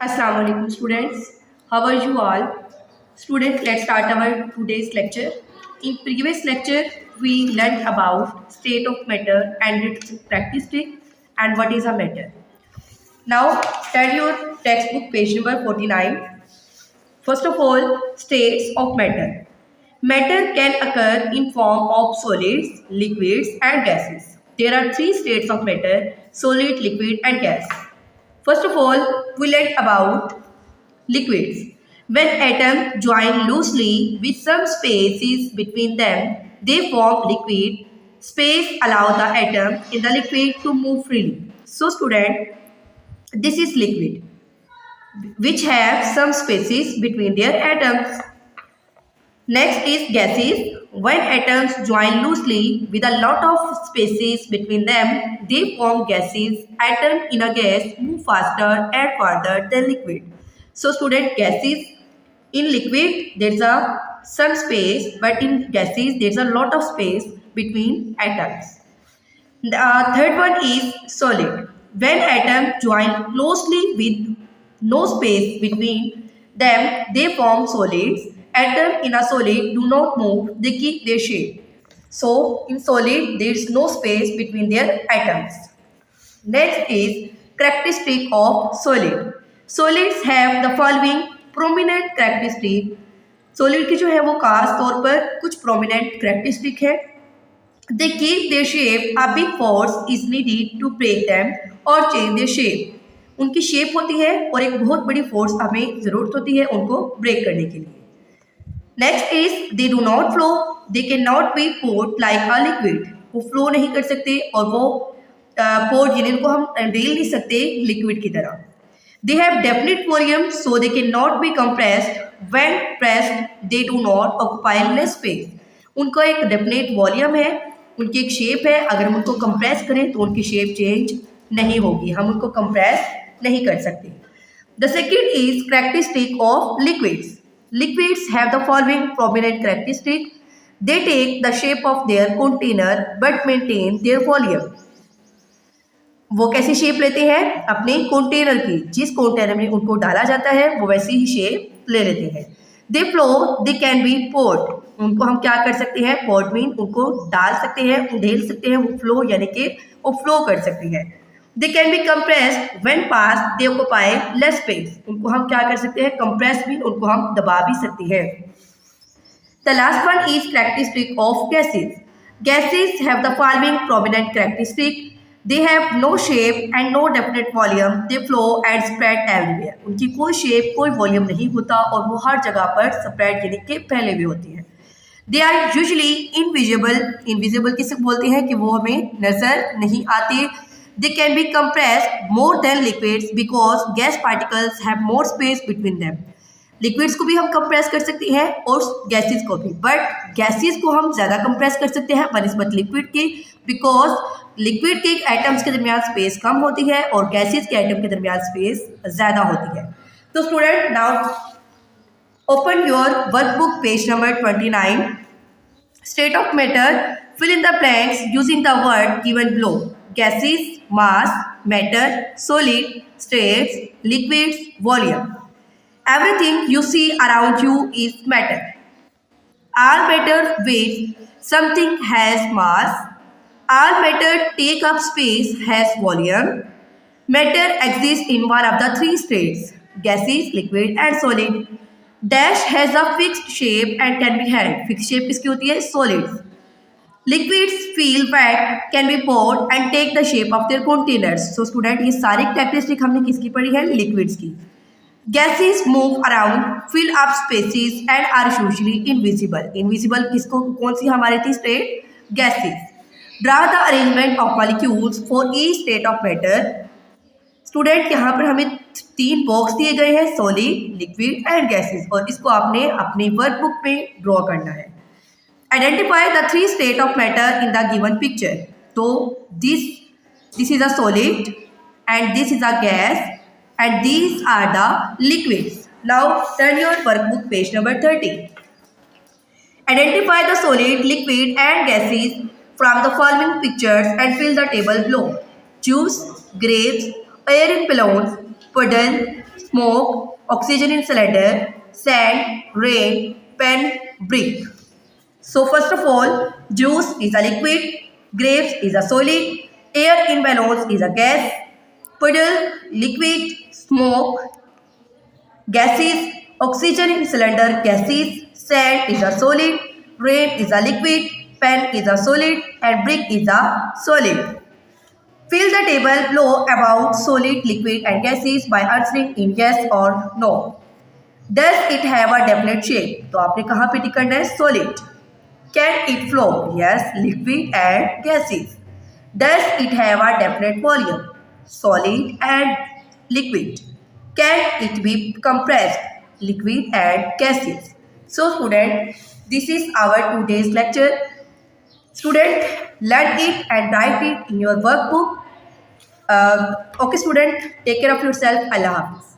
Assalamu alaikum students. How are you all? Students, let's start our today's lecture. In previous lecture, we learned about state of matter and its characteristic and what is a matter. Now, turn your textbook page number 49. First of all, states of matter. Matter can occur in form of solids, liquids and gases. There are three states of matter: solid, liquid and gas. First of all, we learned about liquids. When atoms join loosely with some spaces between them, they form liquid. Space allows the atom in the liquid to move freely. So student, this is liquid which have some spaces between their atoms. Next is gases. When atoms join loosely with a lot of spaces between them, they form gases. Atoms in a gas move faster and farther than liquid. So student, gases in liquid there's a some space, but in gases there's a lot of space between atoms. The third one is solid. When atoms join closely with no space between them, they form solids. Atoms in a solid do not move, they keep their shape. So, in solid, there is no space between their atoms. Next is characteristic of solid. Solids have the following prominent characteristic. Solid की जो है वो खास तौर पर कुछ prominent characteristic है. They keep their shape. A big force is needed to break them or change their shape. उनकी शेप होती है और एक बहुत बड़ी फोर्स हमें ज़रूरत होती है उनको ब्रेक करने के लिए. Next is they do not flow. They can not be poured like a liquid. वो फ्लो नहीं कर सकते और वो पोर्ड जिनको हम रेल नहीं सकते लिक्विड की तरह. They have definite volume so they can not B compressed. When pressed they do not occupy less space. उनका एक डेफिनेट वॉल्यूम है, उनकी एक शेप है. अगर हम उनको कंप्रेस करें तो उनकी शेप चेंज नहीं होगी, हम उनको कंप्रेस नहीं कर सकते. The second is characteristic of liquids. Liquids have the following prominent characteristic. They take the shape of their container but maintain their volume. वो कैसी शेप लेते हैं? अपने कंटेनर की. जिस कंटेनर में उनको डाला जाता है वो वैसी ही शेप ले लेते हैं. They flow. They can be poured. उनको हम क्या कर सकते हैं? पोर्ड मीन उनको डाल सकते हैं, उधेल सकते हैं. वो फ्लो यानी कि वो फ्लो कर सकते हैं. दे can B compressed. When pass they occupy less space. उनको हम क्या कर सकते हैं? कंप्रेस मीन उनको हम दबा भी सकते हैं. The last one is characteristic of gases. Gases have the following prominent characteristic. They have no shape and no definite volume. They flow and spread everywhere. उनकी कोई शेप कोई वॉल्यूम नहीं होता और वो हर जगह पर स्प्रेड यानी कि फैले हुए होती है. They are usually invisible. Invisible किसे बोलते हैं? कि वो हमें नजर नहीं आते. They can be compressed more than liquids because gas particles have more space between them. Liquids को भी हम कंप्रेस कर सकते हैं और गैसेस को भी, बट गैसेस को हम ज़्यादा कंप्रेस कर सकते हैं बनस्बत लिक्विड के, बिकॉज लिक्विड के एटम्स के दरमियान स्पेस कम होती है और गैसेस के एटम के दरमियान स्पेस ज़्यादा होती है. तो student, now open your workbook page number 29. State of matter. Fill in the blanks using the word given below. Gases, mass, matter, solid, states, liquids, volume. Everything you see around you is matter. All matter weighs. Something has mass. All matter take up space, has volume. Matter exists in one of the three states: gases, liquid and solid. Dash has a fixed shape and can be held. Fixed shape किसकी होती है? Solids. Liquids feel wet, can be poured and take the shape of their containers. So student, ये सारी characteristic हमने किसकी पढ़ी है? Liquids की. Gases move around, fill up spaces and are usually invisible. Invisible किसको कौन सी हमारी थी state? Gases. Draw the arrangement of molecules for each state of matter. Student, यहाँ पर हमें 3 बॉक्स दिए गए हैं: solid, liquid and gases, और इसको आपने अपनी वर्कबुक पे ड्रॉ करना है. Identify the 3 state of matter in the given picture. तो this is a solid and this is a gas and these are the liquids. Now turn your workbook page number 30. Identify the solid, liquid and gases from the following pictures and fill the table below. Juice, grapes, air in balloons, puddle, smoke, oxygen in cylinder, sand, rain, pen, brick. So first of all, juice is a liquid, grapes is a solid, air in balloons is a gas, puddle, liquid, smoke, gases, oxygen in cylinder, gases, sand is a solid, rain is a liquid, pen is a solid, and brick is a solid. Fill the table below about solid, liquid and gases by answering in yes or no. Does it have a definite shape? तो आपने कहाँ पे टिक करना है? Solid. Can it flow? Yes, liquid and gases. Does it have a definite volume? Solid and liquid. Can it be compressed? Liquid and gases. So student, this is our today's lecture. Student, learn it and write it in your workbook. Okay student, take care of yourself. Allah Hafiz.